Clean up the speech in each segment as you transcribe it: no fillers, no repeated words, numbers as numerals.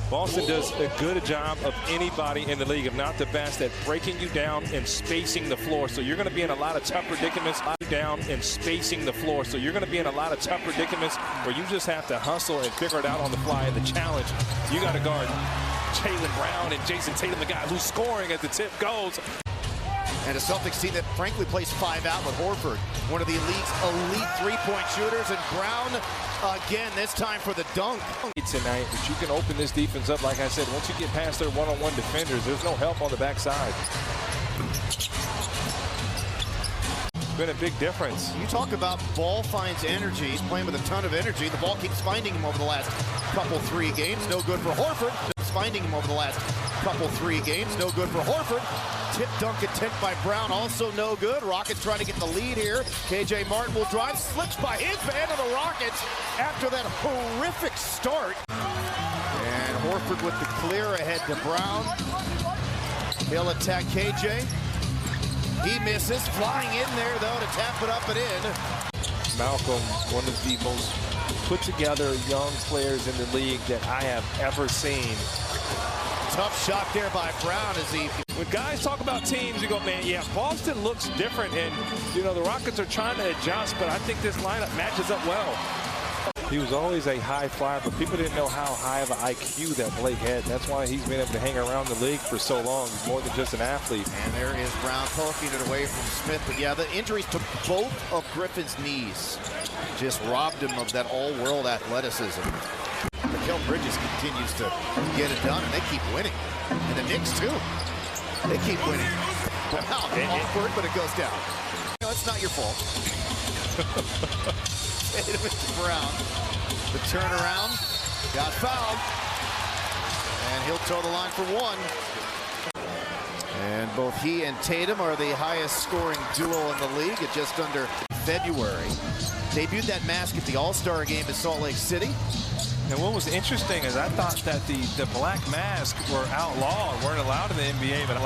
Boston does a good job of anybody in the league, if not the best, at breaking you down and spacing the floor. So you're going to be in a lot of tough predicaments down and spacing the floor. So you're going to be in a lot of tough predicaments where you just have to hustle and figure it out on the fly. And the challenge, you got to guard Jaylen Brown and Jason Tatum, the guy who's scoring as the tip goes. And a Celtics team that frankly plays 5 out with Horford, one of the league's elite three-point shooters, and Brown again, this time for the dunk. Tonight, but you can open this defense up, like I said, once you get past their one-on-one defenders, there's no help on the backside. Been a big difference. You talk about ball finds energy. He's playing with a ton of energy. The ball keeps finding him over the last couple 3 games. No good for Horford. Keeps finding him over the last couple 3 games. No good for Horford. Tip dunk attempt by Brown, also no good. Rockets trying to get the lead here. KJ Martin will drive, slips by his man of the Rockets after that horrific start. And Horford with the clear ahead to Brown. He'll attack KJ. He misses, flying in there though to tap it up and in. Malcolm, one of the most put together young players in the league that I have ever seen. Tough shot there by Brown as he... When guys talk about teams, you go, man, yeah, Boston looks different, and, you know, the Rockets are trying to adjust, but I think this lineup matches up well. He was always a high flyer, but people didn't know how high of an IQ that Blake had. That's why he's been able to hang around the league for so long. He's more than just an athlete. And there is Brown poking it away from Smith. But yeah, the injuries to both of Griffin's knees just robbed him of that all-world athleticism. Mikal Bridges continues to get it done, and they keep winning. And the Knicks, too. They keep winning. Wow, awkward, but it goes down. No, it's not your fault. Mr. Brown, the turnaround, got fouled, and he'll toe the line for 1. And both he and Tatum are the highest scoring duo in the league at just under February. Debuted that mask at the All-Star game in Salt Lake City. And what was interesting is I thought that the black masks were outlawed, weren't allowed in the NBA, but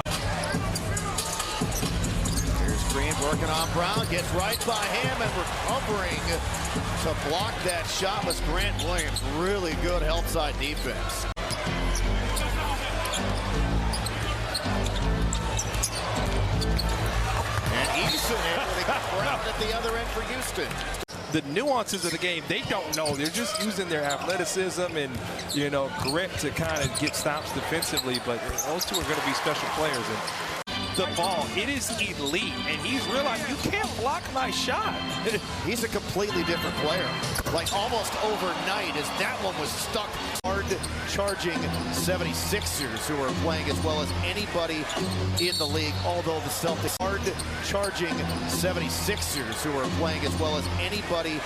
here's Green working on Brown, gets right by him, and recovering to block that shot was Grant Williams. Really good help side defense. And Eason able to get Brown at the other end for Houston. The nuances of the game, they don't know. They're just using their athleticism and, you know, grit to kind of get stops defensively, but those two are going to be special players. And the ball, it is elite, and he's realized you can't block my shot. He's a completely different player. Like almost overnight, as that one was stuck. Hard charging 76ers who are playing as well as anybody in the league, although the Celtics hard charging 76ers who are playing as well as anybody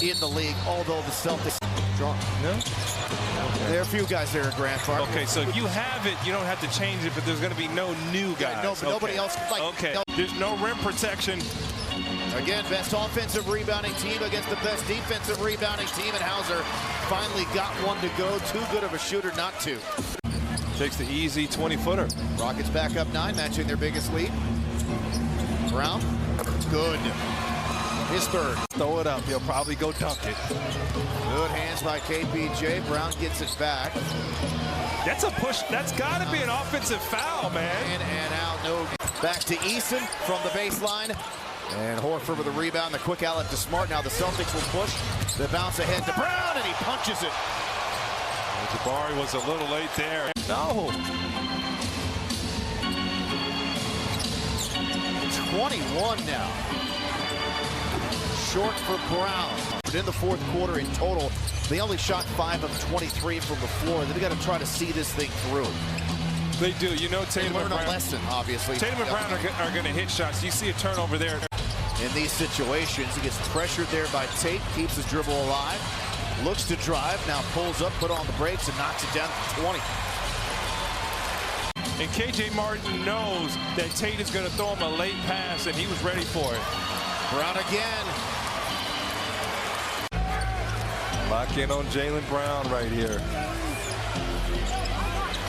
in the league, although the Celtics drunk. No? Okay. There are a few guys there, Grant. Okay, so if you have it, you don't have to change it, but there's going to be no new guys. Yeah, no, but nobody else. Like, okay, there's no rim protection. Again, best offensive rebounding team against the best defensive rebounding team, and Hauser finally got one to go. Too good of a shooter not to. Takes the easy 20-footer. Rockets back up 9, matching their biggest lead. Brown, good. His third. Throw it up. He'll probably go dunk it. Good hands by KPJ. Brown gets it back. That's a push. That's got to be an offensive foul, man. In and out. No. Back to Eason from the baseline. And Horford with a rebound, the quick outlet to Smart. Now the Celtics will push. The bounce ahead to Brown, and he punches it. Jabari was a little late there. No. 21 now. Short for Brown. But in the fourth quarter in total, they only shot 5 of 23 from the floor. They've got to try to see this thing through. They do. You know, Tatum and Brown. A lesson, obviously. Tatum and Brown are going to hit shots. You see a turnover there. In these situations, he gets pressured there by Tate, keeps his dribble alive, looks to drive, now pulls up, put on the brakes, and knocks it down to 20. And KJ Martin knows that Tate is going to throw him a late pass, and he was ready for it. Brown again. Lock in on Jaylen Brown right here.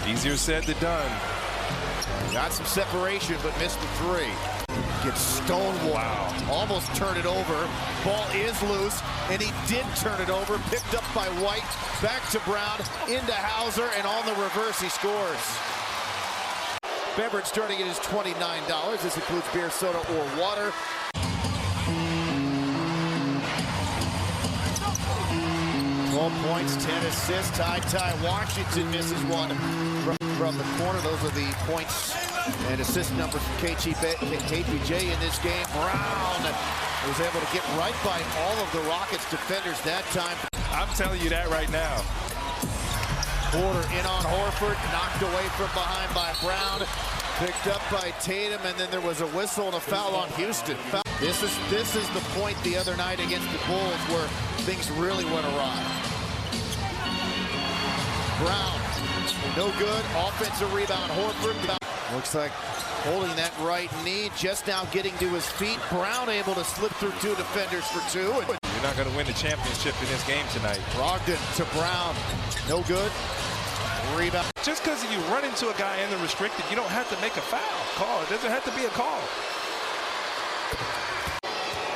Easier said than done. Got some separation, but missed the 3. gets stonewalled. Wow. Almost turned it over. Ball is loose, and he did turn it over. Picked up by White. Back to Brown. Into Hauser, and on the reverse, he scores. Beverage starting at his $29. This includes beer, soda, or water. 12 points, 10 assists. Ty Washington misses one from the corner. Those are the points and assist numbers from KPJ in this game. Brown was able to get right by all of the Rockets defenders that time. I'm telling you that right now. Porter in on Horford, knocked away from behind by Brown, picked up by Tatum, and then there was a whistle and a foul on Houston. This is the point the other night against the Bulls where things really went awry. Brown, no good. Offensive rebound. Horford looks like holding that right knee, just now getting to his feet. Brown able to slip through two defenders for two. You're not going to win the championship in this game tonight. Brogdon to Brown, no good. Rebound. Just because you run into a guy in the restricted, you don't have to make a foul call. It doesn't have to be a call.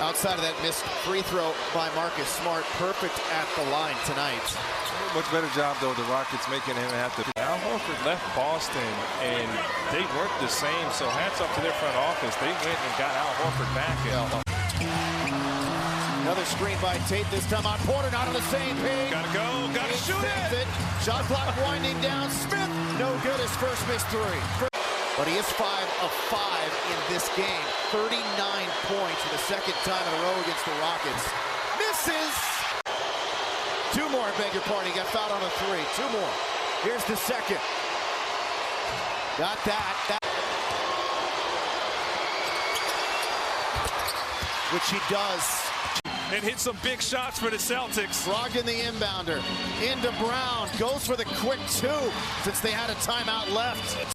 Outside of that missed free throw by Marcus Smart, perfect at the line tonight. Much better job, though, the Rockets making him have to. Al Horford left Boston, and they weren't the same, so hats up to their front office. They went and got Al Horford back. Another screen by Tate, this time on Porter, not on the same page. Gotta go, gotta shoot it. Shot clock winding down. Smith, no good, his first missed three. But he is 5 of 5 in this game. 39 points for the second time in a row against the Rockets. Misses. Two more, I beg your pardon. He got fouled on a three. Two more. Here's the second. Got that. Which he does. And hit some big shots for the Celtics. Brogdon the inbounder. Into Brown. Goes for the quick two since they had a timeout left.